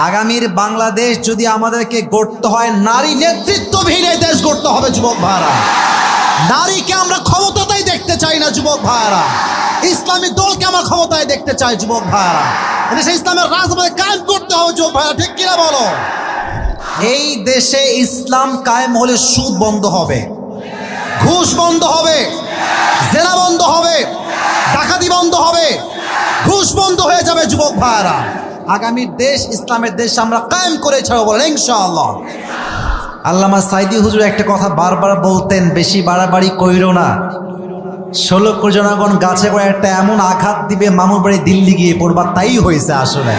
আগামীর বাংলাদেশ যদি আমাদেরকে গড়তে হয়, নারী নেতৃত্ববিহীন এই দেশ গড়তে হবে যুবক ভাইরা। নারীকে আমরা ক্ষমতাতেই দেখতে চাই না যুবক ভাইরা। ইসলামী দলকে আমরা ক্ষমতায় দেখতে চাই যুবক ভাইরা। এদেশে ইসলামের রাজনীতি কায়েম করতে হবে যুবক ভাইরা, ঠিক কিনা বলো? এই দেশে ইসলাম কায়েম হলে সুদ বন্ধ হবে, ঘুষ বন্ধ হবে, জেনা বন্ধ হবে, ডাকাতি বন্ধ হবে, ঘুষ বন্ধ হয়ে যাবে যুবক ভাইরা। আগামীর দেশ ইসলামের দেশ আমরা কায়েম করে ছাড়ব বলেন ইনশাআল্লাহ। আল্লামা সাইদি হুজুর একটা কথা বারবার বলতেন, বেশি বাড়াবাড়ি কইরো না, 16 কোটি জনগণ গাছে করে একটা এমন আঘাত দিবে মামুর বাড়ি দিল্লি গিয়ে পড়বা। তাই হয়েছে আসলে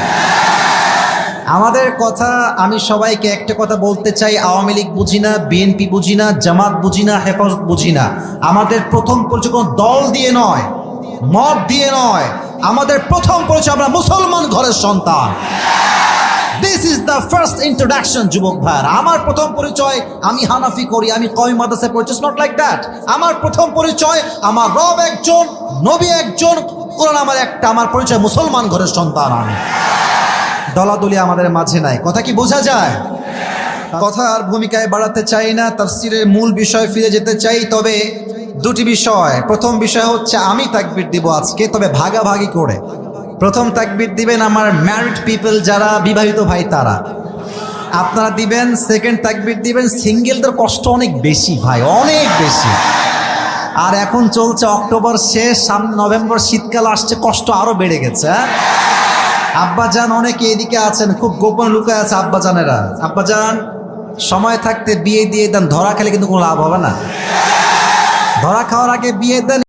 আমাদের কথা। আমি সবাইকে একটা কথা বলতে চাই, আওয়ামী লীগ বুঝি না, বিএনপি বুঝি না, জামাত বুঝি না, হেফাজত বুঝি না। আমাদের প্রথম পরিচয় কোনো দল দিয়ে নয়, মত দিয়ে নয়। আমাদের প্রথম পরিচয় আমরা মুসলমান ঘরের সন্তান। This is the first introduction যুবক ভাইয়ার। আমার প্রথম পরিচয় আমি হানাফি করি, আমি কওমি মাদ্রাসায় পড়ছি, নট লাইক দ্যাট। আমার প্রথম পরিচয় আমার রব একজন, নবী একজন, কোরআন আমার একটা। আমার পরিচয় মুসলমান ঘরের সন্তান আমি। দলাদলি আমাদের মাঝে নাই। কথা কি বোঝা যায়? কথা আর ভূমিকায় বাড়াতে চাই না, তাফসীরের মূল বিষয় ফিরে যেতে চাই। তবে দুটি বিষয়। প্রথম বিষয় হচ্ছে আমি তাকবীর দিব আজকে, তবে ভাগাভাগি করে। প্রথম তাকবীর দিবেন আমার ম্যারিড পিপল, যারা বিবাহিত ভাই তারা, আপনারা দিবেন। সেকেন্ড তাকবীর দিবেন সিঙ্গেলদের। কষ্ট অনেক বেশি ভাই, অনেক বেশি। আর এখন চলছে অক্টোবর শেষ, সামনে নভেম্বর, শীতকাল আসছে, কষ্ট আরো বেড়ে গেছে। আব্বাজান অনেকে এদিকে আছেন, খুব গোপন লুকায় আছে আব্বাজানেরা। আব্বাজান সময় থাকতে বিয়ে দিয়ে দেন, ধরা খেলে কিন্তু কোনো লাভ হবে না। ধরা খাওয়ার আগে বিয়ে দেন।